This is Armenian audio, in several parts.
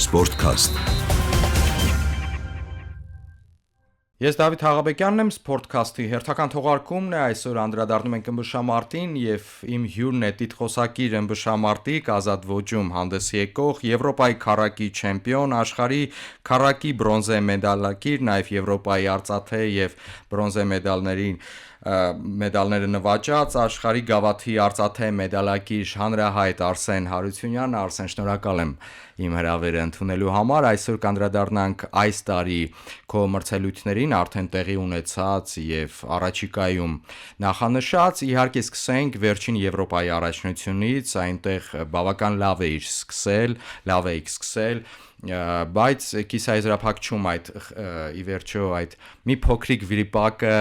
Sportcast։ Ես Դավիթ Հաղաբեկյանն եմ, Sportcast-ի հերթական թողարկումն է, այսօր անդրադառնում ենք ըմբշամարտին եւ իմ հյուրն է տիտղոսակիր ըմբշամարտիկ Ազատ ոճում հանդես եկող Եվրոպայի քառակի չեմպիոն, աշխարհի քառակի բրոնզե մեդալակիր, նաեւ Եվրոպայի արծաթե եւ բրոնզե մեդալները նվաճած աշխարհի գավաթի արծաթե մեդալակիր հանրահայտ Արսեն Հարությունյանն։ Արսեն, շնորհակալ եմ իմ հրավերը ընդունելու համար։ Այսօր կանդրադառնանք այս տարի քո մրցելույթներին արդեն տեղի ունեցած եւ առաջիկայում նախանշած։ Իհարկե սկսենք վերջին Եվրոպայի առաջնությունից, այնտեղ բավական լավ էի սկսել, բայց կիսաեզրափակչում ի վերջո այդ մի փոքրիկ վիրիպակը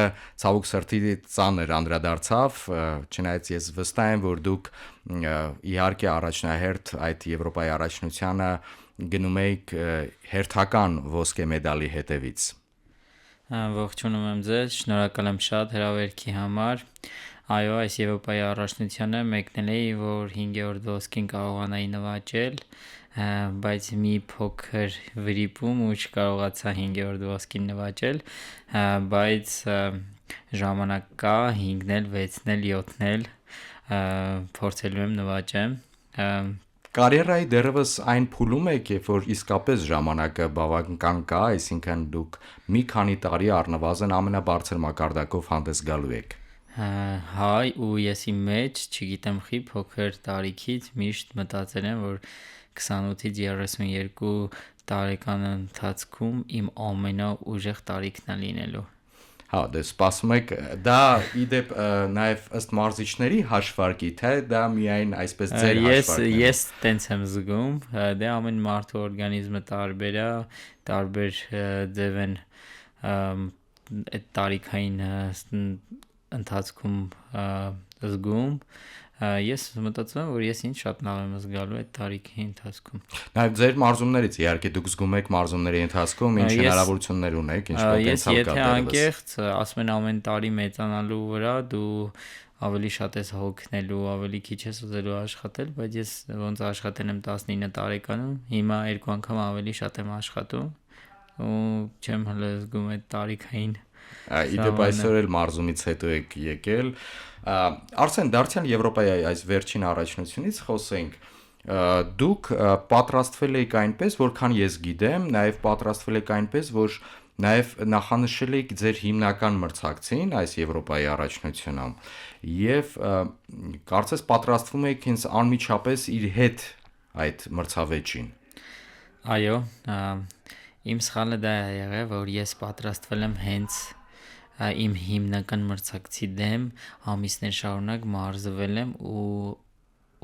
ցավոք սրտի ծանր անդրադարձավ, չնայած ես վստահ եմ, որ դուք իհարկե առաջնահերթ այդ Եվրոպայի առաջնությանը գնում եք հերթական ոսկե մեդալի հետևից։ Ողջունում եմ ձեզ, շնորհակալ եմ շատ հրավերքի համար։ Այո, այս Եվրոպայի առաջնությանը մեկնել էի, որ 5-րդ ոսկին կարողանայի նվաճել, բայց մի փոքր վրիպում ու չկարողացա 5-րդ ոսկին նվաճել, բայց ժամանակ կա 5-նել, 6-նել, 7-նել, փորձելու եմ նվաճեմ։ Կարիերայի դեռևս այն փուլում եք, երբ որ իսկապես ժամանակը բավական կա, այսինքն դուք մի քանի տարի առնվազն ամենաբարձր մակարդակով հանդես գալու եք։ Հայ ու ես իմ մեջ, չգիտեմ խի փոքր տարիքից միշտ մտածել եմ, որ 28-ից 32 տարեկան ընթացքում իմ ամենաուժեղ տարիքն է լինելու։ Հա, դե սպասում եք, դա իդեպ նաև ըստ մարզիչների հաշվարկի, թե դա միայն այսպես ձեր հաշվարկն է։ Ես տենց եմ զգում, դե ամեն մարդու օրգանիզմը տարբեր է, տարբեր ձև են այդ տարիքային ընթացքում զգում։ Ես մտածում եմ, որ ես ինչ շատ լավ եմ զգալու այդ տարիքի ընթացքում։ Նաև ձեր մարզումներից, իհարկե դուք զգում եք մարզումների ընթացքում ինչ հնարավորություններ ունեք, ինչ պոտենցիալ կա դեռևս։ Եթե անկեղծ, ասում են ամեն տարի մեծանալու վրա դու ավելի շատ ես հոգնելու, ավելի քիչ ես ուզելու աշխատել, բայց ես ոնց աշխատել եմ 19 տարեկանում, հիմա 2 անգամ ավելի շատ եմ աշխատում ու չեմ հələ զգում այդ տարիքային։ Իդեպ այսօր էլ մարզումից հետո եք եկել։ Արսեն, դարձյալ Եվրոպայի այս վերջին առաջնությունից խոսենք։ Դուք պատրաստվել եք այնպես, որքան ես գիտեմ, նաև պատրաստվել եք այնպես, որ նաև նախանշել եք ձեր հիմնական մրցակցին այս Եվրոպայի առաջնությունում եւ կարծես պատրաստվում եք հենց անմիջապես իր հետ այդ մրցավեճին։ Այո, իմ սխալը դա է եղել, որ ես պատրաստվել եմ հենց իմ հիմնական մրցակցի դեմ, ամիսներ շարունակ մարզվել եմ ու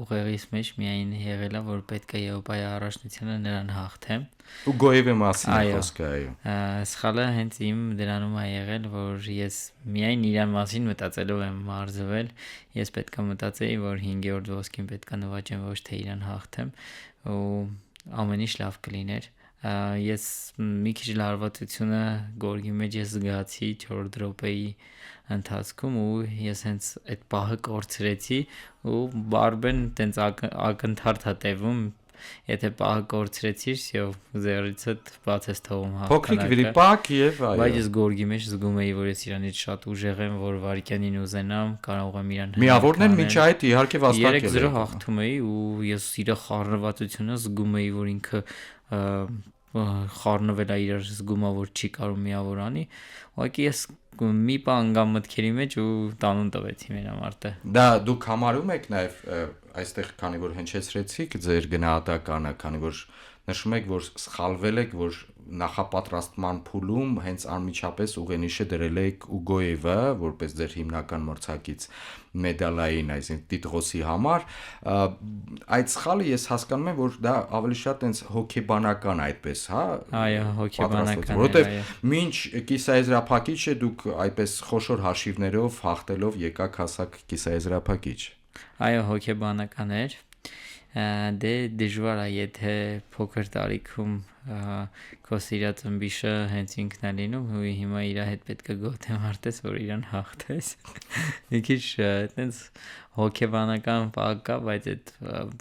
ուղեղիս մեջ միայն եղել է, որ պետք է Եվրոպայի առաջնությանը նրան հաղթեմ։ Ու Գոևի մասին է խոսքը, այո։ Սխալը հենց իմ դրանում է եղել, որ ես միայն իր մասին մտածելով եմ մարզվել, ես պետք է մտածեի, որ 5-րդ ոսկին պետք է նվաճեմ, ոչ թե իրան հաղթեմ, ու ամեն ինչ լավ կլիներ։ Ես մի քիչ լարվածությունը գորգի մեջ ես զգացի 4 րոպեի ընթացքում ու ես հենց այդ պահը կորցրեցի ու բարբեն տենց ակնթարթ է տևում, եթե պահը կորցրեցիր, ձեռիցդ բաց ես թողում հաղթանակը։ Փոքրիկ վիրիպակ եւ այո։ Բայց ես գորգի մեջ զգում էի, որ ես իրանից շատ ուժեղ եմ, որ վարքյանին ուզենամ, կարող եմ իրան։ Միավորներ միջ այդ իհարկե վաստակել։ 3-0 հաղթում էի ու ես իր խառնվածությունը զգում էի, որ ինքը խառնվել է իր զգումա, որ չի կարող միավոր անի, ուղղակի ես մի բան անգամ մտքերի մեջ ու տանուն տվեցի մենամարտը։ Դա դուք համարում եք նաև այստեղ, քանի որ հնչեցրեցիք ձեր գնահատականը, քանի որ նշում եք, որ սխալվել եք, որ նախապատրաստման փուլում հենց անմիջապես ուղենիշը դրել եք Ուգոևը, որպես ձեր հիմնական մրցակից մեդալային, այսինքն տիտղոսի համար, այդ սխալը ես հասկանում եմ, որ դա ավելի շատ այնց հոգեբանական այդպես, հա։ Այո, հոգեբանական է, որովհետև մինչ կիսաեզրափակիչը դուք այդպես խոշոր հաշիվներով հաղթելով եկաք հասակ կիսաեզրափակիչ։ Այո, հոգեբանական էր։ դե դժվար է, եթե փոքր տարիքում քո սիրած ըմբիշը հենց ինքն է լինում, ու հիմա իր հետ պետք է գոթեմ արտես, որ իրան հաղթես։ Մի քիչ այտենց հոգեբանական պահ կա, բայց այդ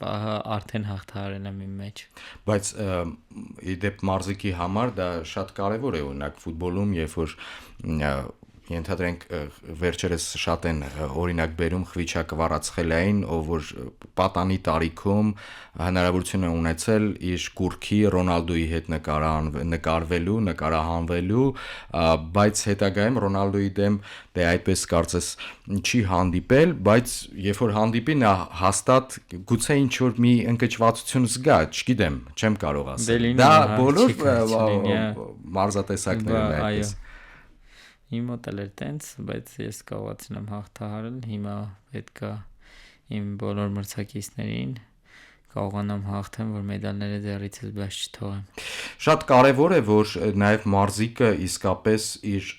պահը արդեն հաղթահարել եմ իմ մեջ։ Բայց իդեպ մարզիկի համար դա շատ կարևոր է, օրինակ ֆուտբոլում, երբ որ ենթադրենք վերջերս շատ են օրինակ բերում Խվիչա Կվարացխելիային, ով որ պատանի տարիքում հնարավորություն է ունեցել իր կուրքի Ռոնալդոյի հետ նկարվելու, նկարահանվելու, բայց հետագայում Ռոնալդոյի դեմ դե այդպես կարծես չի հանդիպել, բայց երբ որ հանդիպի նա հաստատ գուցե ինչ որ մի ընկճվածություն զգա, չգիտեմ, չեմ կարող ասել։ Դա բոլոր մարզատեսակներում է այդպես։ Իմ մոտ էլ էր տենց, բայց ես կարողացել եմ հաղթահարել, հիմա պետք է իմ բոլոր մրցակիցներին կարողանամ հաղթեմ, որ մեդալները ձեռիցս բաց չթողեմ։ Շատ կարևոր է, որ նաև մարզիկը իսկապես իր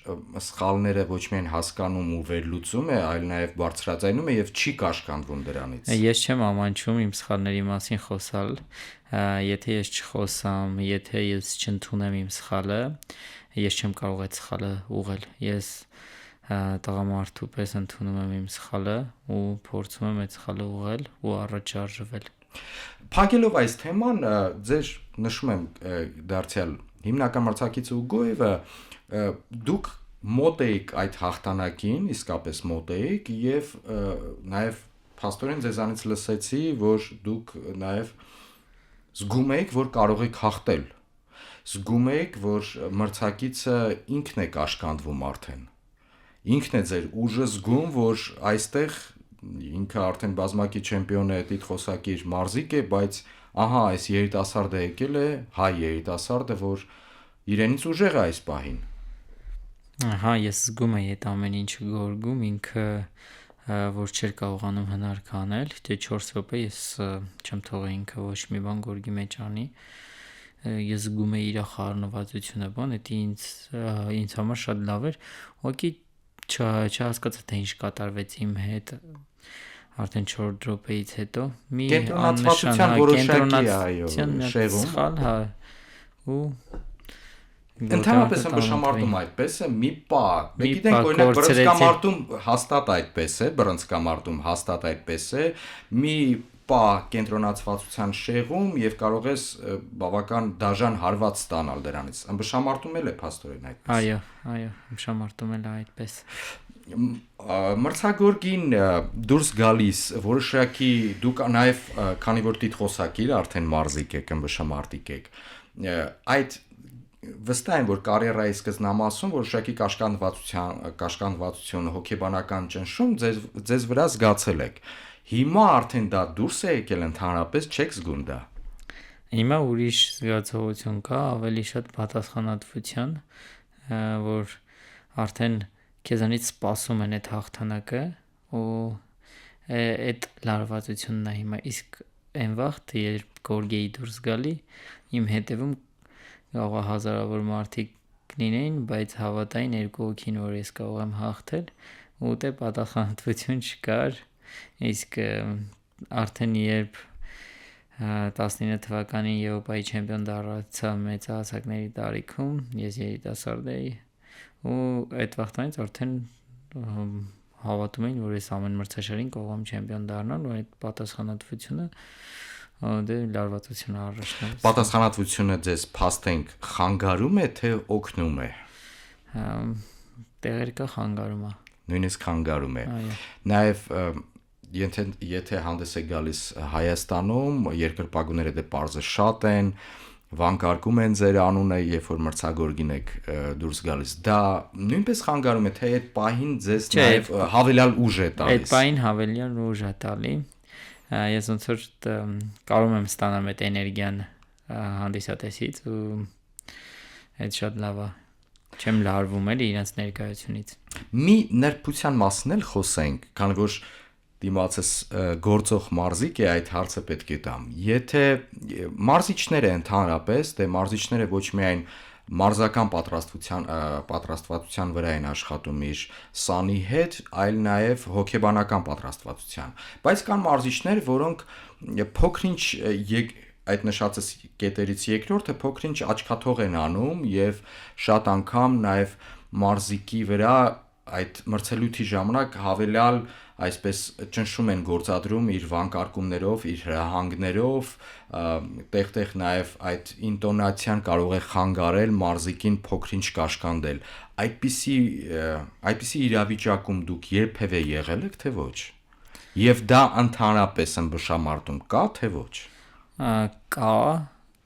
սխալները ոչ միայն հասկանում ու վերլուծում է, այլ նաև բարձրաձայնում է եւ չի կաշկանդվում դրանից։ Ես չեմ ամանչում իմ սխալների մասին խոսալ, եթե ես չխոսամ, եթե ես չընդունեմ իմ սխալը, ես չեմ կարող այդ սխալը ուղղել։ Ես տղամարդու պես ընդունում եմ իմ սխալը ու փորձում եմ այդ սխալը ուղղել ու առաջ շարժվել։ Փակելով այս թեման, ձեր նշում եմ դարձյալ հիմնական մրցակիցը Ուգոևը, դուք մոտ էիք այդ հաղթանակին, իսկապես մոտ էիք եւ նաեւ փաստորեն ձեզանից լսեցի, որ դուք նաեւ զգում եք, որ կարող եք հաղթել։ Զգում եք, որ մրցակիցը ինքն է կաշկանդվում արդեն։ Ինքն է ձեր ուժը զգում, որ այստեղ ինքը արդեն բազմակի չեմպիոն է, տիտղոսակիր մարզիկ է, բայց ահա այս երիտասարդը եկել է, հայ երիտասարդը, որ իրենից ուժեղ է այս պահին։ Ահա, ես զգում եմ այդ ամեն ինչը գորգում, ինքը որ չէր կարողանում հնարք անել, դե 4 րոպե ես չեմ թողել ինքը ոչ մի բան գորգի մեջ անի։ Ես զգում եմ իր խառնվածությունը, բան, դա ինձ համար շատ լավ էր, ուղղակի չհասկացա թե ինչ կատարվեց իմ հետ արդեն 4 րոպեից հետո մի կենտրոնացվածության որոշակի է, այո, շեղում, սխալ, հա, ու ընդհանրապես ըմբշամարտում այդպես է, մի պահ, մենք գիտենք օրինակ բռնցքամարտում հաստատ այդպես է, բռնցքամարտում հաստատ այդպես է, մի պահ կենտրոնացվածության շեղում եւ կարող ես բավական դաժան հարված ստանալ դրանից։ Ըմբշամարտում էլ է փաստորեն այդպես։ Այո, ըմբշամարտում էլ է այդպես։ Մրցակցորգին դուրս գալիս որոշակի դուք նաև քանի որ տիտղոսակիր արդեն մարզիկ եք, ըմբշամարտիկ եք, այդ վստահ եմ, որ կարիերայի սկզբնամասում որոշակի կաշկանդվածություն, հոգեբանական ճնշում ձեզ վրա զգացել եք։ Հիմա արդեն դա դուրս է եկել, ընդհանրապես չեք զգում դա։ Հիմա ուրիշ զգացողություն կա, ավելի շատ պատասխանատվության, որ արդեն քեզանից սպասում են այդ հաղթանակը ու այդ լարվածությունն է հիմա, իսկ այն վաղ երբ գորգեի դուրս գալի, իմ հետևում կարող է հազարավոր մարդիկ լինեին, բայց հավատային 2 հոգին, որ ես կարող եմ հաղթել, ու դե պատասխանատվություն չկար, իսկ արդեն երբ 19 թվականին Եվրոպայի չեմպիոն դարձա մեծահասակների տարիքում, ես երիտասարդ էի, ու այդ վաղտանից արդեն հավատում էին, որ ես ամեն մրցաշարին կարող եմ չեմպիոն դառնալ, ու այդ պատասխանատվությունը դե լարվածություն առաջնորդ։ Պատասխանատվությունը ձեզ փաստենք խանգարում է, թե օգնում է։ Տեղեր կա խանգարում է։ Նույնիսկ խանգարում է։ Այո։ Նաև եթե հանդես է գալիս Հայաստանում, երկրպագուները դե պարզը շատ են, վանկարկում են ձեր անունը, երբ որ մրցակցորգին եք դուրս գալիս։ Դա նույնպես խանգարում է, թե այդ պահին ձեզ նաև հավելյալ ուժ է տալիս։ Այդ պահին հավելյալ ուժ է տալի։ Ես ոնց որ կարող եմ ստանալ այդ էներգիան հանդիսատեսից ու այդ շատ լավ է։ Չեմ լարվում էլի իրենց ներկայությունից։ Մի նրբության մասն էլ խոսենք, քանի որ դիմացս գործող մարզիկ է, այդ հարցը պետք է տամ։ Եթե մարզիչները ընդհանրապես, դե մարզիչները ոչ միայն մարզական պատրաստվածության վրա են աշխատում իր սանի հետ, այլ նաև հոգեբանական պատրաստվածության։ Բայց կան մարզիչներ, որոնք փոքրինչ այդ նշածս կետերից երկրորդը փոքրինչ աչքաթող են անում եւ շատ անգամ նաև մարզիկի վրա այդ մրցելույթի ժամանակ հավելյալ այսպես ճնշում են գործադրում իր վանկարկումներով, իր հրահանգներով, տեղ-տեղ նաև այդ ինտոնացիան կարող է խանգարել մարզիկին փոքրինչ կաշկանդել։ Այդպիսի իրավիճակում դուք երբևէ եղել եք, թե ոչ։ Եվ դա ընդհանրապես ըմբշամարտում կա, թե ոչ։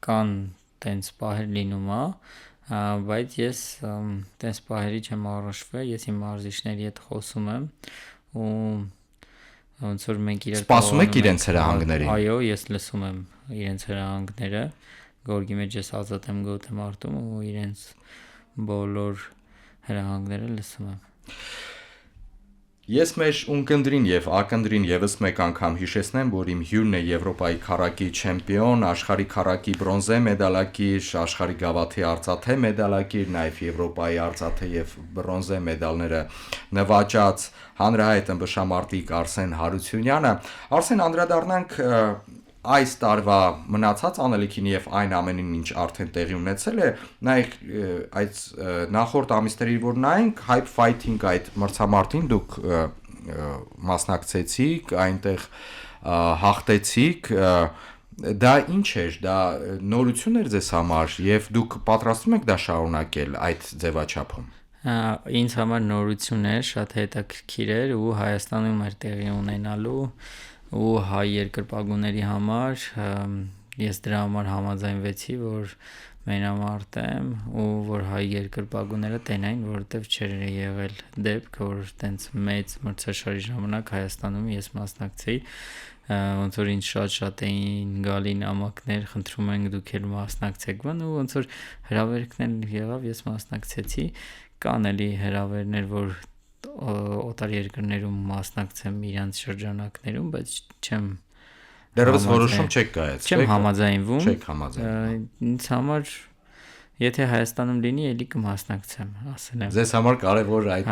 Կան տենց պահեր լինում է, բայց ես տենց պահերի չեմ առնչվել, ես իմ մարզիչների հետ խոսում եմ ու ոնց որ մենք իրար սպասում եք իրենց հրահանգներին։ Այո, ես լսում եմ իրենց հրահանգները, գորգի մեջ ես ազատ եմ գոտեմարտում ու իրենց բոլոր հրահանգները լսում եմ։ Ես մեր ունկնդրին եւ ակնդրին եւս մեկ անգամ հիշեցնեմ, որ իմ հյուրն է Եվրոպայի քառակի չեմպիոն, աշխարհի քառակի բրոնզե մեդալակիր, աշխարհի գավաթի արծաթե մեդալակիր, նաեւ Եվրոպայի արծաթե եւ բրոնզե մեդալները նվաճած հանրահայտ ըմբշամարտիկ Արսեն Հարությունյանը։ Արսեն, անդրադառնանք այս տարվա մնացած անելիքին եւ այն ամենին, ինչ արդեն տեղի ունեցել է, նայեք այդ նախորդ ամիսներին, որ նայենք Hype Fighting այդ մրցամարտին դուք մասնակցեցիք, այնտեղ հաղթեցիք, դա ինչ էր, դա նորություն էր ձեզ համար եւ դուք պատրաստվում եք դա շարունակել այդ ձևաչափում։ Ինձ համար նորություն էր, շատ հետաքրքիր էր ու Հայաստանում էր տեղի ունենալու ու հայ երկրպագուների համար ես դրա համար համաձայնվեցի, որ մենամարտեմ ու որ հայ երկրպագուները տենային, որովհետև չէր եղել դեպք, որ տենց մեծ մրցաշարի ժամանակ Հայաստանում ես մասնակցեի, ոնց որ ինձ շատ էին գալի նամակներ, խնդրում ենք դուք էլ մասնակցեք բան ու ոնց որ հրավերքն եղավ, ես մասնակցեցի, կան էլի հրավերներ, որ օտար երկրներում մասնակցեմ իրանց շրջանակներում, բայց չեմ դեռևս որոշում չեք կայացրել։ Չեմ համաձայնվում։ Չեք համաձայնվում։ Ինձ համար եթե Հայաստանում լինի, էլի կմասնակցեմ, ասել եմ։ Ձեզ համար կարևոր այդ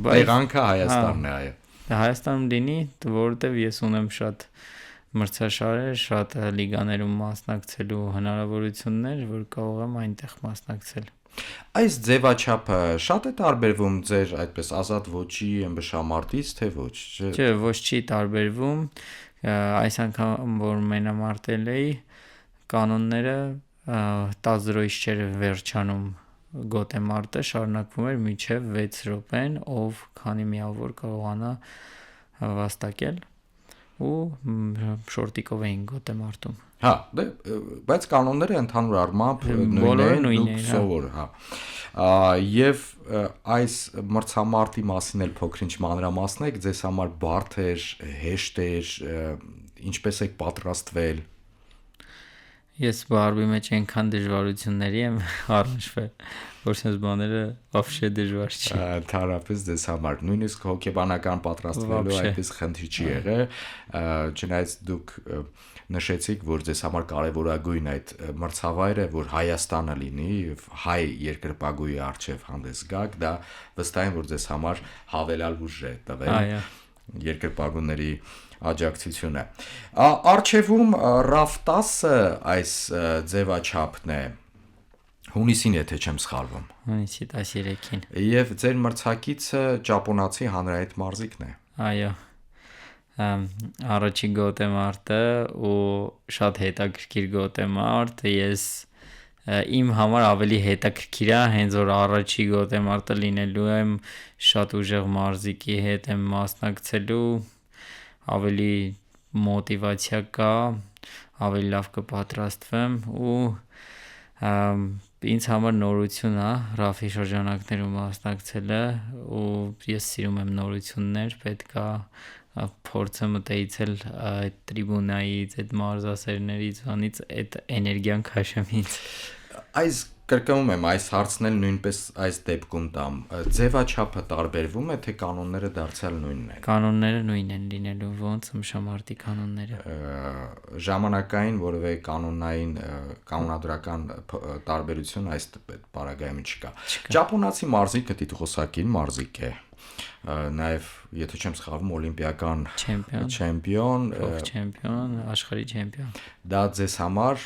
տեղանքը Հայաստանն է, այո։ Հայաստանում լինի, որովհետև ես ունեմ շատ մրցաշարեր, շատ լիգաներում մասնակցելու հնարավորություններ, որ կարող եմ այնտեղ մասնակցել։ Այս ձևաչափը շատ է տարբերվում ձեր այդպես ազատ ոճի ըմբշամարտից, թե ոչ։ Չէ, ոչ չի տարբերվում։ Այս անգամ որ մենամարտել էի, կանոնները 10-0-ից չէր վերջանում գոտեմարտը, շարունակվում էր մինչև 6 րոպեն, ով քանի միավոր կարողանա վաստակել ու շորտիկով էին գոտեմարտում։ Հա, բայց կանոնները ընդհանուր առմամբ նույնն են, դուք սովոր, հա։ Եվ այս մրցամարտի մասին էլ փոքրինչ մանրամասնեք, ձեզ համար բարդ էր, հեշտ էր, ինչպես եք պատրաստվել։ Ես բարբի մեջ այնքան դժվարությունների եմ առնչվել, որ sense բաները вообще դժվար չի։ Ընդհանրապես ձեզ համար նույնիսկ հոգեբանական պատրաստվելու այդպես խնդիր չի եղել, չնայած դուք նշեցիք, որ ձեզ համար կարևորագույն այդ մրցավայրը, որ Հայաստանը լինի, հայ երկրպագուի արչև հանդես գաք, դա վստահ եմ, որ ձեզ համար հավելյալ ուժ է տվել երկրպագուների աջակցությունը։ Արչևում RAF10-ը այս ձևաչափն է, հունիսին եթե չեմ սխալվում։ Հունիսի 13-ին։ Եվ ձեր մրցակիցը ճապոնացի հանրահայտ մարզիկն է։ Այո։ Առաջի գոտեմարտը ու շատ հետաքրքիր գոտեմարտ, ես իմ համար ավելի հետաքրքիր է, հենց որ առաջի գոտեմարտը լինելու եմ շատ ուժեղ մարզիկի հետ եմ մասնակցելու, ավելի մոտիվացիա կա, ավելի լավ կպատրաստվեմ ու ինձ համար նորություն է RAF-ի շրջանակներում մասնակցելը ու ես սիրում եմ նորություններ, պետք է փորձը մտածել այդ տրիբունայից, այդ մարզասերներից, անից այդ էներգիան քաշեմ ինձ։ Այս Կրկնում եմ, այս հարցն էլ նույնպես այս դեպքում տամ։ Ձևաչափը տարբերվում է, թե կանոնները դարձյալ նույնն են։ Կանոնները նույնն են լինելու, ոնց ըմբշամարտի կանոնները։ Ժամանակային որևէ կանոնադրական տարբերություն այս պարագայում չկա։ Ճապոնացի մարզիկը Տիտղոսակին մարզիկ է։ Նաև, եթե չեմ սխալվում, օլիմպիական չեմպիոն, չեմպիոն, աշխարհի չեմպիոն։ Դա ձեզ համար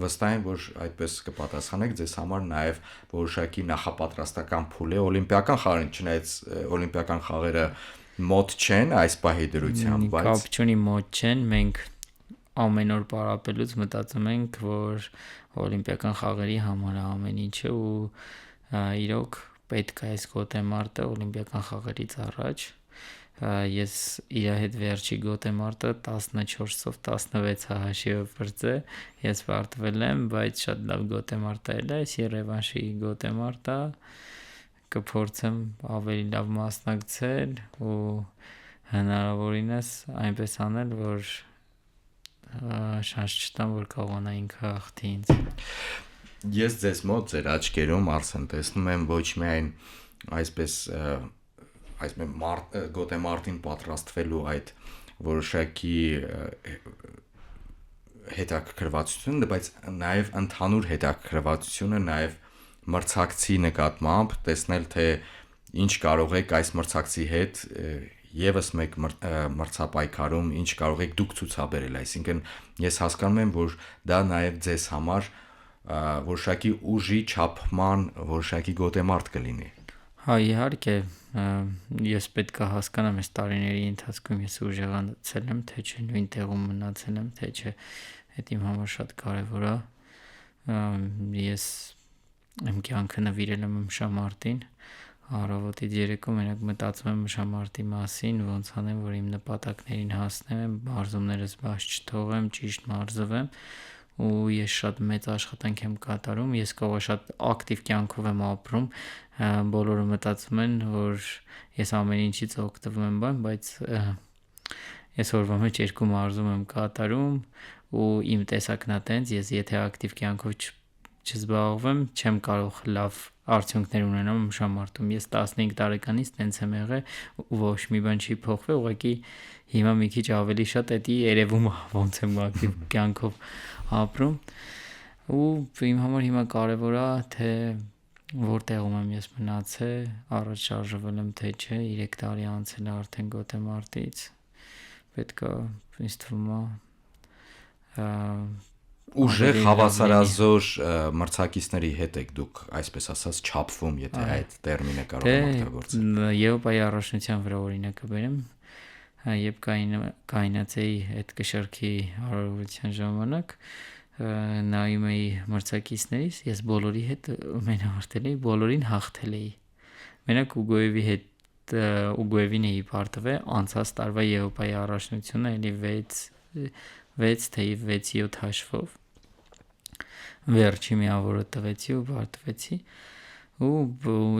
վստահ եմ, որ այդպես կպատասխանեք, ձեզ համար նաև որոշակի նախապատրաստական փուլ է օլիմպիական խաղերին, չնայած օլիմպիական խաղերը մոտ չեն այս պահի դրությամբ, բայց կապ չունի մոտ չեն, մենք ամեն օր պարապելուց մտածում ենք, որ օլիմպիական խաղերի համար է ամեն ինչը ու իրոք պետք է այս գոտեմարտը օլիմպիական խաղերից առաջ ես իր հետ վերջի գոտեմարտը 14-ով 16 հաշիվով բրծե, ես պարտվել եմ, բայց շատ լավ գոտեմարտ է, այս ռևանշի գոտեմարտը կփորձեմ ավելի լավ մասնակցել ու հնարավորինս այնպես անել, որ շանս չտամ, որ կարողանա ինքը հաղթի ինձ։ Ես ձեզ մոտ ձեր աչքերում Արսեն տեսնում եմ ոչ միայն այսպես գոտեմարտին պատրաստվելու այդ որոշակի հետաքրքրվածությունը, բայց նաև ընդհանուր հետաքրքրվածությունը, նաև մրցակցի նկատմամբ տեսնել, թե ինչ կարող եք այս մրցակցի հետ եւս մեկ մրցապայքարում ինչ կարող եք դուք ցուցաբերել, այսինքն ես հասկանում եմ, որ դա նաև ձեզ համար որոշակի ուժի չափման որոշակի գոտեմարտ կլինի։ Հա, իհարկե, ես պետք է հասկանամ այս տարիների ընթացքում ես ուժեղացել եմ, թե չէ, նույն տեղում մնացել եմ, թե չէ, այդ իմ համար շատ կարևոր է։ Ես իմ կյանքը նվիրել եմ ըմբշամարտին, առավոտից երեկո մենակ մտածում եմ ըմբշամարտի մասին, ոնց անեմ, որ իմ նպատակներին հասնեմ, մարզումներս բաց չթողեմ, ճիշտ մարզվեմ ու ես շատ մեծ աշխատանք եմ կատարում, ես կարող շատ ակտիվ կյանքով եմ ապրում, բոլորը մտածում են, որ ես ամեն ինչից օգտվում եմ, բայց ես օրվա մեջ 2 մարզում եմ կատարում ու իմ տեսակն է տենց, ես եթե ակտիվ կյանքով չզբաղվեմ, չեմ կարող լավ արդյունքներ ունենալ ըմբշամարտում։ Ես 15 տարեկանից տենց եմ եղել ու ոչ մի բան չի փոխվել, ուղղակի հիմա մի քիչ ավելի շատ էդի երևում է, ոնց եմ ակտիվ կյանքով ապրում ու իմ համար հիմա կարևոր է, թե որտեղում եմ ես մնացել, առաջ շարժվել եմ թե չէ, 3 տարի անցել է արդեն գոտեմարտից, պետք է ինձ թվում է ուժեղ հավասարազոր մրցակիցների հետ եք դուք, այսպես ասած, չափվում, եթե այդ տերմինը կարող եմ օգտագործել։ Եվրոպայի առաջնության վրա օրինակը բերեմ, երբ կայնացեի այդ կշարքի հարավարության ժամանակ, նայում էի մրցակիցներից, ես բոլորի հետ մենահարթել էի, բոլորին հաղթել էի։ Մենակ Ուգոևին էի պարտվել անցած տարվա Եվրոպայի առաջնությունը, էլի 6 թեև 6-7 հաշվով վերջի միավորը տվեցի ու պարտվեցի ու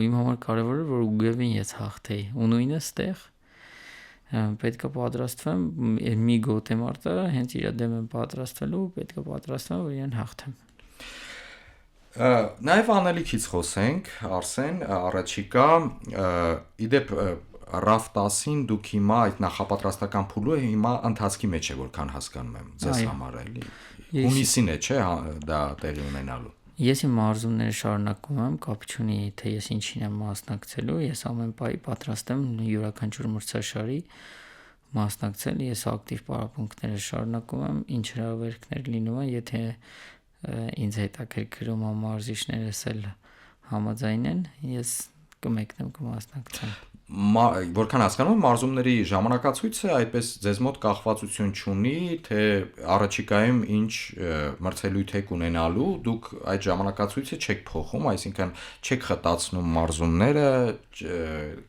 իմ համար կարևոր էր, որ Ուգոևին ես հաղթեի ու նույնը ստեղ պետք է պատրաստվեմ մի գոտեմարտը հենց իր դեմ եմ պատրաստվելու, պետք է պատրաստվեմ, որ իրեն հաղթեմ։ Նաև անելիքից խոսենք, Արսեն, առաջիկա, իդեպ RAF 10-ին դուք հիմա այդ նախապատրաստական փուլը հիմա ընթացքի մեջ է, որքան հասկանում եմ, ձեզ համար էլի։ Հունիսին է, չէ՞, դա տեղի ունենալու։ Ես իմ մարզումները շարունակում եմ, կապ չունի, թե ես ինչին եմ մասնակցելու, ես ամեն պահի պատրաստ եմ յուրաքանչյուր մրցաշարի մասնակցել, ես ակտիվ պարապմունքները շարունակում եմ, ինչ հրավերքներ լինում են, եթե ինձ հետաքրքրում է մարզիչներս էլ համաձայն են, ես կմեկնեմ, կմասնակցեմ։ Որքան հասկանում եմ, մարզումների ժամանակացույցը այդպես ձեզ մոտ կախվածություն չունի, թե առաջիկայում ինչ մրցելույթ եք ունենալու, դուք այդ ժամանակացույցը չեք փոխում, այսինքն չեք խտացնում մարզումները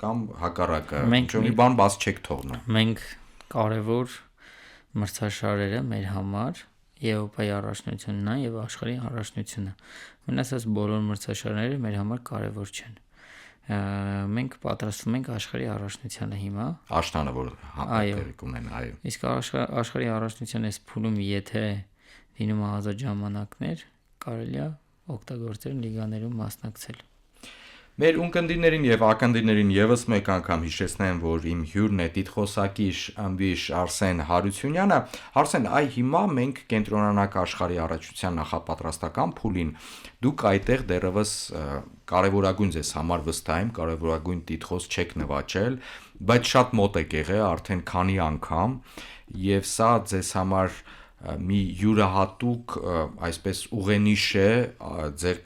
կամ հակառակը, ինչ-որ բան բաց չեք թողնում։ Մենք կարևոր մրցաշարերը մեր համար Եվրոպայի առաջնությունն է եւ աշխարհի առաջնությունը։ Մնացած բոլոր մրցաշարերը մեր համար կարևոր չեն։ Մենք պատրաստվում ենք աշխարհի առաջնությանը հիմա։ Աշտանը, որ տեղի կունենա, այո։ Իսկ աշխարհի առաջնության այս փուլում եթե լինում է ազատ ժամանակներ, կարելի է օգտագործել լիգաներում մասնակցել։ Մեր ունկնդիրներին եւ ակնդիրներին եւս մեկ անգամ հիշեցնեմ, որ իմ հյուրն է տիտղոսակիր ըմբիշ Արսեն Հարությունյանը։ Արսեն, այ հիմա մենք կենտրոնանանք աշխարհի առաջության նախապատրաստական փուլին։ Դուք այդտեղ դեռևս կարևորագույն ձեզ համար վստահ եմ, կարևորագույն տիտղոս չեք նվաճել, բայց շատ մոտ եք եղել արդեն քանի անգամ, եւ սա ձեզ համար մի յուրահատուկ, այսպես ուղենիշ է ձեր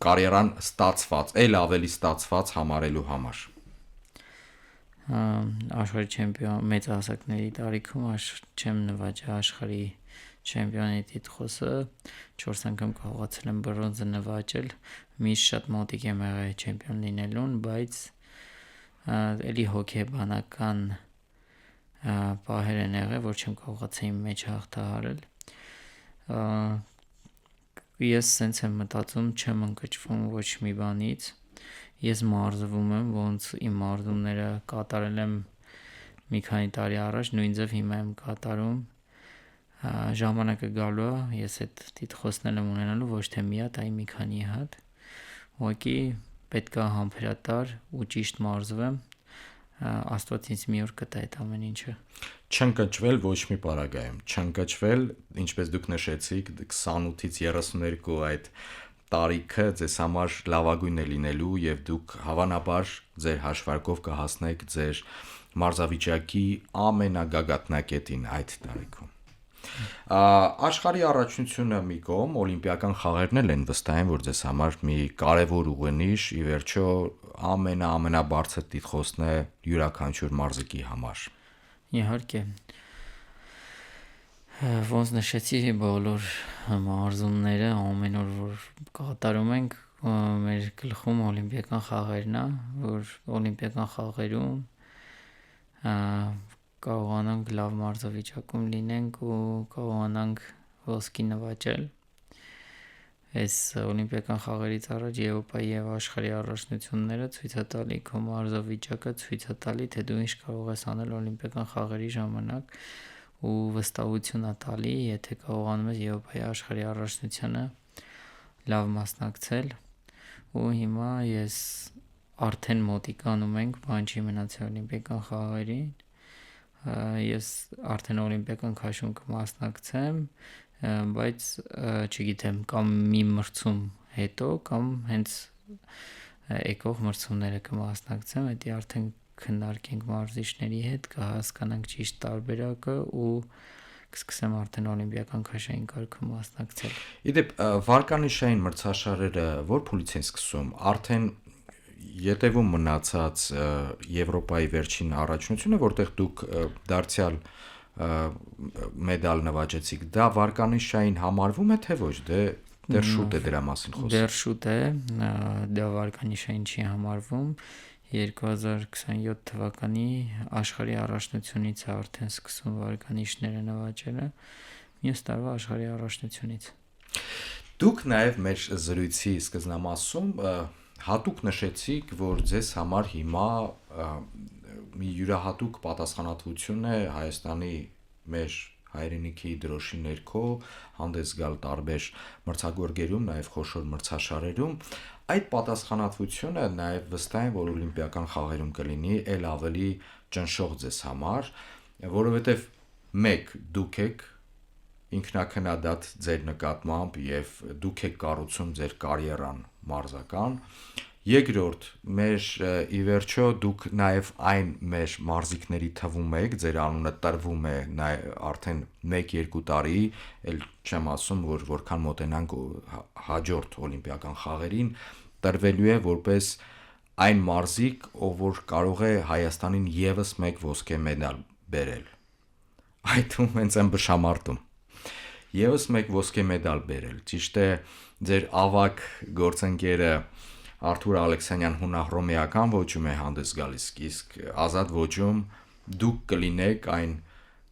կարիերան ստացված, էլ ավելի ստացված համարելու համար։ Աշխարհի չեմպիոն մեծ հասակների տարիքում չեմ նվաճել աշխարհի չեմպիոնի տիտղոսը, 4 անգամ կարողացել եմ բրոնզը նվաճել, միշտ շատ մոտիկ եմ եղել չեմպիոն լինելուն, բայց էլի հոգեբանական պահեր են եղել, որ չեմ կարողացել իմ մեջ հաղթահարել։ Ես սենց եմ մտածում, չեմ ընկճվում ոչ մի բանից, ես մարզվում եմ, ոնց իմ մարզումները կատարել եմ մի քանի տարի առաջ, նույն ձև հիմա եմ կատարում, ժամանակը գալու է, ես այդ տիտղոսն եմ ունենալու ոչ թե մի հատ, այլ մի քանի հատ, ուղղակի պետք է համբերատար ու ճիշտ մարզվեմ, Աստված ինձ մի օր կտա այդ ամեն ինչը։ Չընկճվել ոչ մի պարագայում, չընկճվել, ինչպես դուք նշեցիք, 28-ից 32 այդ տարիքը ձեզ համար լավագույնն է լինելու եւ դուք հավանաբար ձեր հաշվարկով կհասնեք ձեր մարզավիճակի ամենագագաթնակետին այդ տարիքում։ Աշխարհի առաջնությունը մի կողմ, օլիմպիական խաղերն են վստահ եմ, որ ձեզ համար մի կարևոր ուղենիշ, ի վերջո ամենաբարձր տիտղոսն է յուրաքանչյուր մարզիկի համար։ Իհարկե, ոնց նշեցի, բոլոր մարզումները ամեն օր որ կատարում ենք, մեր գլխում օլիմպիական խաղերն է, որ օլիմպիական խաղերում կարողանանք լավ մարզավիճակում լինենք ու կարողանանք ոսկի նվաճել։ Այս օլիմպիական խաղերից առաջ Եվրոպայի եւ աշխարհի առաջնությունները ցույց է տալի քո մարզավիճակը, ցույց է տալի, թե դու ինչ կարող ես անել օլիմպիական խաղերի ժամանակ ու վստահություն է տալի, եթե կարողանում ես Եվրոպայի աշխարհի առաջնությանը լավ մասնակցել։ Ու հիմա ես արդեն մոտիկանում ենք բանջի մնացել օլիմպիական խաղերին։ Ես արդեն օլիմպիական քաշում կմասնակցեմ, բայց չգիտեմ, կամ մի մրցում հետո, կամ հենց եկող մրցումները կմասնակցեմ, դա արդեն քննարկենք մարզիչների հետ, կհասկանանք ճիշտ տարբերակը ու կսկսեմ արդեն օլիմպիական քաշային կարգում մասնակցել։ Իդեպ վարկանիշային մրցաշարերը որ փուլից են սկսում, արդեն ետևում մնացած Եվրոպայի վերջին առաջնությունը, որտեղ դուք դարձյալ մեդալ նվաճեցիք, դա վարկանիշային համարվում է թե ոչ, դեռ շուտ է դրա մասին խոսքը։ Դեռ շուտ է, դա վարկանիշային չի համարվում, 2027 թվականի աշխարհի առաջնությունից է արդեն սկսում վարկանիշները նվաճելը, մյուս տարվա աշխարհի առաջնությունից։ Դուք նաև մեր զրույցի սկզբնամասում հատուկ նշեցիք, որ ձեզ համար հիմա մի յուրահատուկ պատասխանատվություն է Հայաստանի մեր հայրենիքի դրոշի ներքո հանդես գալ տարբեր մրցագորգերում, նաև խոշոր մրցաշարերում։ Այդ պատասխանատվությունը նաև վստահ եմ, որ օլիմպիական խաղերում կլինի էլ ավելի ճնշող ձեզ համար, որովհետև մեկ դուք եք ինքնակնադատ ձեր նկատմամբ եւ դուք եք կառուցում ձեր կարիերան մարզական, երկրորդ մեր ի վերջո դուք նաև այն մեր մարզիկների թվում եք, ձեր անունը տրվում է արդեն 1-2 տարի, էլ չեմ ասում, որ որքան մոտենանք հաջորդ օլիմպիական խաղերին, տրվելու է որպես այն մարզիկ, ով որ կարող է Հայաստանին եւս մեկ ոսկե մեդալ բերել։ Այդում հենց եմ բշամարտում։ Եվս մեկ ոսկե մեդալ բերել։ Ճիշտ է, ձեր ավագ գործընկերը Արթուր Ալեքսանյան հունահռոմեական ոճում է հանդես գալիս, իսկ ազատ ոճում դուք կլինեք այն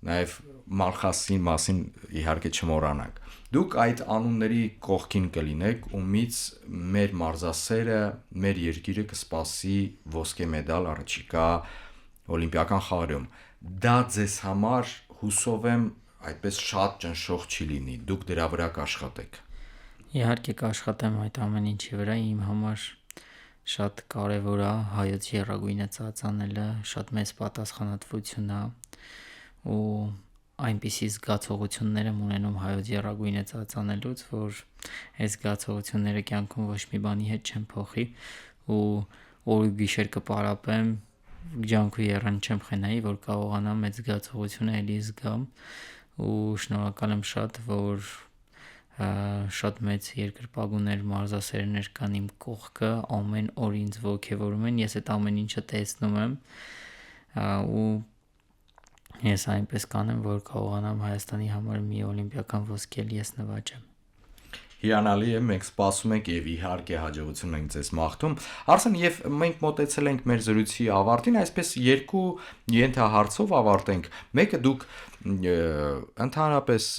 նաև Մալխասի մասին իհարկե չմոռանանք։ Դուք այդ անունների կողքին կլինեք, ումից մեր մարզասերը, մեր երկիրը կսպասի ոսկե մեդալ առաջիկա օլիմպիական խաղերում։ Դա ձեզ համար հուսով եմ այդպես շատ ճնշող չի լինի, դուք դրա վրա կաշխատեք։ Իհարկե կաշխատեմ այդ ամեն ինչի վրա, իմ համար շատ կարևոր է հայոց եռագույնը ծածանելը, շատ մեծ պատասխանատվություն է ու այնպիսի զգացողություններ եմ ունենում հայոց եռագույնը ծածանելուց, որ այս զգացողությունները կյանքում ոչ մի բանի հետ չեմ փոխի ու օր ու գիշեր կպարապեմ, ջանք ու եռան չեմ խնայի, որ կարողանամ այդ զգացողությունը էլի զգամ ու շնորհակալ եմ շատ, որ շատ մեծ երկրպագուներ, մարզասերներ կան իմ կողքը, ամեն օր ինձ ոգևորում են, ես այդ ամեն ինչը տեսնում եմ ու ես այնպես կանեմ, որ կարողանամ Հայաստանի համար մի օլիմպիական ոսկել ես նվաճեմ։ Հիանալի է, մենք սպասում ենք եւ իհարկե հաջողություն ենք ձեզ մաղթում։ Արսեն, եւ մենք մոտեցել ենք մեր զրույցի ավարտին, այսպես երկու ենթահարցով ավարտենք։ Մեկը դուք ընդհանրապես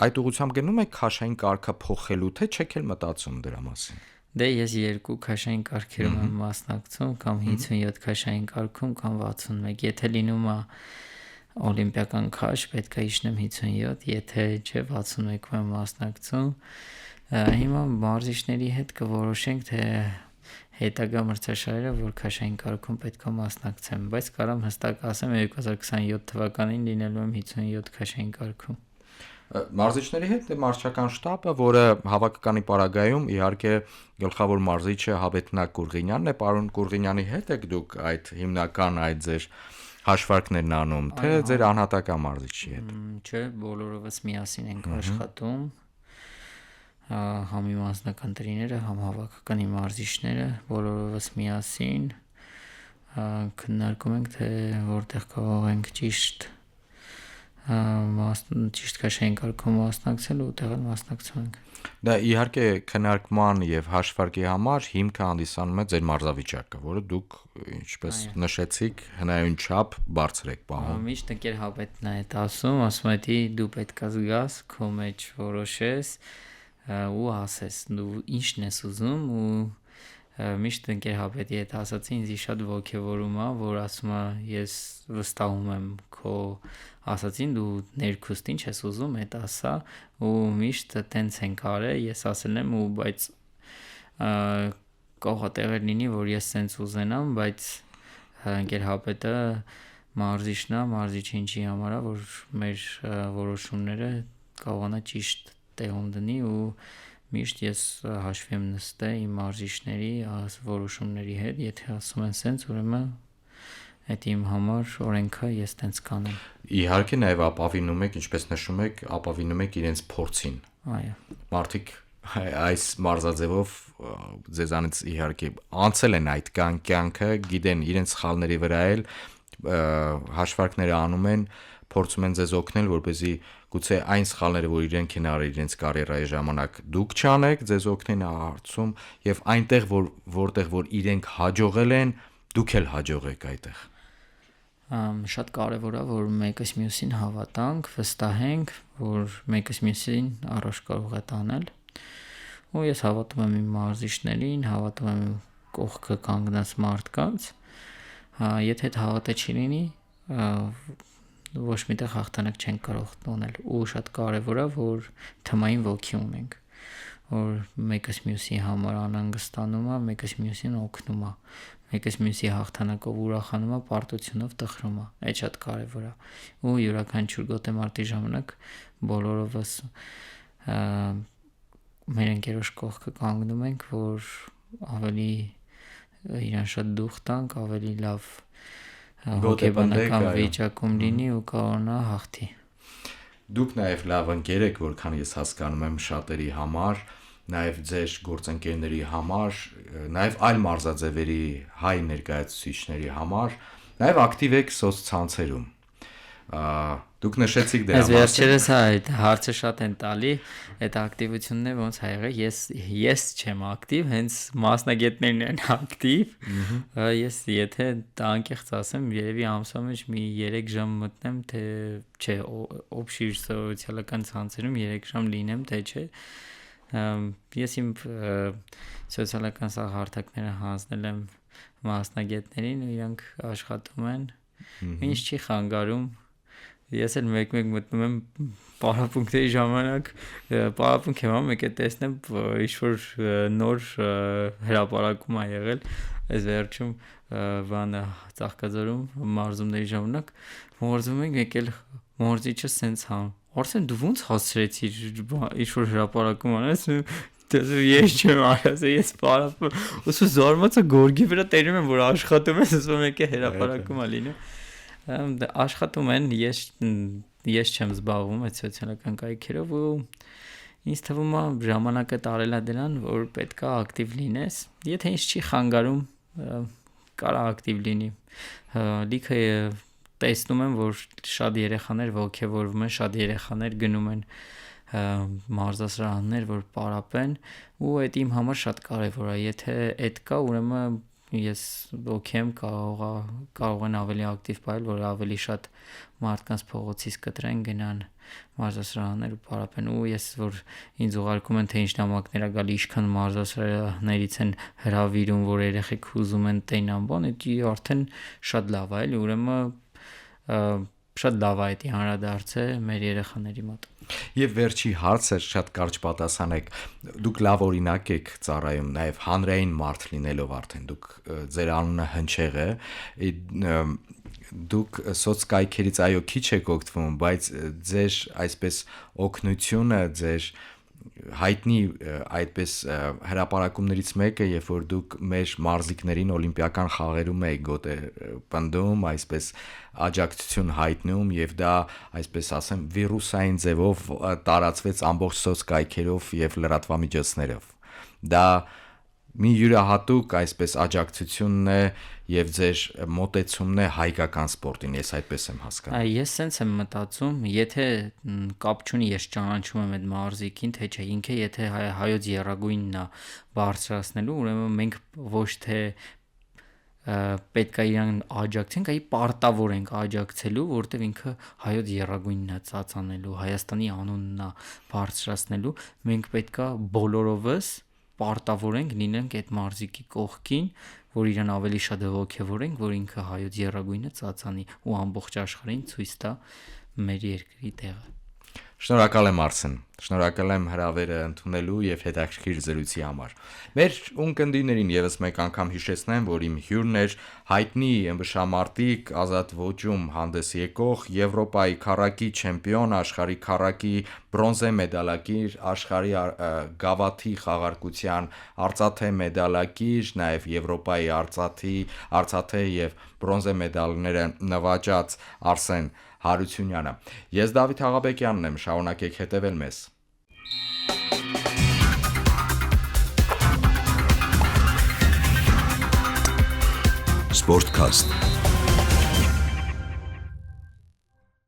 այդ ուղղությամբ գնում եք քաշային կարգը փոխելու, թե չեք էլ մտածում դրա մասին։ Դե ես երկու քաշային կարգերում եմ մասնակցում, կամ 57 քաշային կարգում, կամ 61։ Եթե լինում է օլիմպիական քաշ, պետք է իջնեմ 57, եթե չէ 61-ում եմ մասնակցում։ Հիմա մարզիչների հետ կորոշենք, թե հետագա մրցաշարերը, որ քաշային կարգում պետք է մասնակցեմ, բայց կարամ հստակ ասեմ 2027 թվականին լինելու եմ 57 քաշային կարգում։ Մարզիչների հետ մարզչական շտաբը, որը հավաքականի պարագայում իհարկե գլխավոր մարզիչը Հավետնակ Կուրղինյանն է, պարոն Կուրղինյանի հետ եք դուք այդ հիմնական այդ ձեր հաշվարկներն անում, թե ձեր անհատական մարզիչի հետ։ Չէ, բոլորովս միասին ենք աշխատում, համ իմ անձնական տրիները, համ հավաքականի մարզիչները, բոլորովս միասին քննարկում ենք, թե որտեղ կարող ենք ճիշտ քաշային կարգում մասնակցել ու տեղը մասնակցում ենք։ Դա իհարկե քննարկման եւ հաշվարկի համար հիմքը հանդիսանում է ձեր մարզավիճակը, որը դուք ինչպես նշեցիք, հնայուն չափ բարձր եք պահում։ Միշտ ընկեր Հավետնն է ասում է դի դու պետք է զգաս, քո մեջ որոշես ու ասես դու ինչն ես ուզում ու միշտ ընկեր Հավետի հետ ասացի, ինձ շատ ոգևորում է, որ ասում է ես վստահում եմ քո ասացին, դու ներքուստ ինչ ես ուզում, այդ ասա ու միշտ տենց ենք արել, ես ասել եմ ու բայց կարող է տեղեր լինի, որ ես սենց ուզենամ, բայց ընկեր Հավետը մարզիչն է, մարզիչը ինչի համար է, որ մեր որոշումները կարողանա ճիշտ տեղում դնի ու միշտ ես հաշվի եմ նստել իմ մարզիչների որոշումների հետ, եթե ասում են սենց, ուրեմն այդ իմ համար օրենքը ես տենց կանեմ։ Իհարկե նաև ապավինում եք, ինչպես նշում եք, ապավինում եք իրենց փորձին։ Այո։ Մարդիկ այս մարզաձևով ձեզանից իհարկե անցել են այդ կյանքը, գիտեն իրենց սխալների վրա էլ հաշվարկները անում են, փորձում են ձեզ օգնել, որպեսզի գուցե այն սխալները, որ իրենք են արել իրենց կարիերայի ժամանակ, դուք չանեք, ձեզ օգնեն հարցում եւ այնտեղ, որտեղ որ իրենք հաջողել են, դուք էլ հաջողեք այդտեղ։ Շատ կարևոր է, որ մեկս մյուսին հավատանք, վստահենք, որ մեկս մյուսին առաջ կարող է տանել։ Ու ես հավատում եմ իմ մարզիչներին, հավատում եմ կողքը կանգնած մարդկանց։ Եթե այդ հավատը չի լինի, ոչ միտեղ հաղթանակ չեն կարող տոնել ու շատ կարևոր է, որ թմային ոգի ունենք, որ մեկս մյուսի համար անհանգստանում է, մեկս մյուսին օգնում է, մեկս մյուսի հաղթանակով ուրախանում է, պարտությունով տխրում է, այդ շատ կարևոր է ու յուրաքանչյուր գոտեմարտի ժամանակ բոլորովս մեր ընկերոջ կողքը կանգնում ենք, որ ավելի իրան շատ դուխ տանք, ավելի լավ հոգեբանական վիճակում լինի ու կարողանա հաղթի։ Դուք նաև լավ ընկեր եք, որքան ես հասկանում եմ շատերի համար, նաև ձեր գործընկերների համար, նաև այլ մարզաձևերի հայ ներկայացուցիչների համար, նաև ակտիվ եք սոցցանցերում։ Դուք նշեցիք դրա մասին։ Ես վերջերս այդ հարցը շատ են տալի, այդ ակտիվությունն է ոնց ա եղել, ես չեմ ակտիվ, հենց մասնագետներն են ակտիվ։ Ես եթե անկեղծ ասեմ, երևի ամսվա մեջ մի 3 ժամ մտնեմ, թե չէ, օբշիր սոցիալական ցանցերում 3 ժամ լինեմ, թե չէ։ Ես իմ սոցիալական սա հարթակները հանձնել եմ մասնագետներին ու իրանք աշխատում են։ Ինչ չի խանգարում Ես էլ մեկ-մեկ մտնում եմ պարապմունքների ժամանակ, պարապմունք եմ մեկ է տեսնեմ ինչ-որ նոր հրապարակում ա եղել, այս վերջում բանը Ծաղկաձորում մարզումների ժամանակ մարզում ենք եկել մարզիչը սենց Արսեն դու ոնց հասցրեցիր ինչ-որ հրապարակում անես ես չեմ արած, ես պարապում, ուսու զարմացա գորգի վրա տերում եմ, որ աշխատում ես, ուսում եկե հրապարակում ա լինում, աշխատում են, ես չեմ զբաղվում այդ սոցիալական կայքերով ու ինձ թվում է ժամանակը տարել է դրան, որ պետք է ակտիվ լինես, եթե ինձ չի խանգարում, կարա ակտիվ լինի, լիքը տեսնում եմ, որ շատ երեխաներ ոգևորվում են, շատ երեխաներ գնում են մարզասրահներ, որ պարապեն ու այդ իմ համար շատ կարևոր է, եթե այդ կա, ուրեմն ես ոգի եմ կարող են ավելի ակտիվ պահել, որ ավելի շատ մարդկանց փողոցից կտրեն, գնան մարզասրահներ ու պարապեն ու ես որ ինձ ուղարկում են թե ինչ նամակներ ա գալի, ինչքան մարզասրահներից են հրավիրում, որ երեխեք ուզում են տենան բան, դա արդեն շատ լավ է, էլի ուրեմն շատ լավ է դա հանրադարձը մեր երեխաների մոտ։ Եվ վերջի հարցը շատ կարճ պատասխանեք։ Դուք լավ օրինակ եք ծառայում, նաև հանրային մարդ լինելով արդեն դուք ձեր անունը հնչեղ է, դուք սոցկայքերից այո քիչ եք օգտվում, բայց ձեր այսպես օգնությունը, ձեր հայտնի այդպես հրապարակումներից մեկը, երբ որ դուք մեր մարզիկներին օլիմպիական խաղերում եք գոտե պնդում, այսպես աջակցություն հայտնում եւ դա այսպես ասեմ վիրուսային ձևով տարածվեց ամբողջ սոցկայքերով եւ լրատվամիջոցներով։ Դա մի յուրահատուկ այսպես աջակցությունն է եւ ձեր մոտեցումն է հայկական սպորտին, ես այդպես եմ հասկանում։ Ես սենց եմ մտածում, եթե կապ չունի ես ճանաչում եմ այդ մարզիկին, թե չէ, ինքը եթե հայոց եռագույնն է բարձրացնելու, ուրեմն մենք ոչ թե պետք է իրան աջակցենք, այլ պարտավոր ենք աջակցելու, որովհետև ինքը հայոց եռագույնն է ծածանելու, Հայաստանի անունն է բարձրացնելու, մենք պետք է բոլորովս պարտավոր ենք լինենք այդ մարզիկի կողքին, որ իրան ավելի շատ ողջևորենք, որ ինքը հայոց եռագույնը ծածանի ու ամբողջ աշխարհին ցույց տա մեր երկրի տեղը։ Շնորհակալ եմ Արսեն, շնորհակալ եմ հրավերը ընդունելու եւ հետաքրքիր զրույցի համար։ Մեր ունկնդիրներին եւս մեկ անգամ հիշեցնեմ, որ իմ հյուրն էր հայտնի ըմբշամարտիկ ազատ ոճում հանդես եկող Եվրոպայի քառակի չեմպիոն, աշխարհի քառակի բրոնզե մեդալակիր, աշխարհի գավաթի խաղարկության արծաթե մեդալակիր, նաեւ Եվրոպայի արծաթե եւ բրոնզե մեդալները նվաճած Արսեն Հարությունյանը։ Ես Դավիթ Աղաբեկյանն եմ, շարունակեք հետևել մեզ։ Sportcast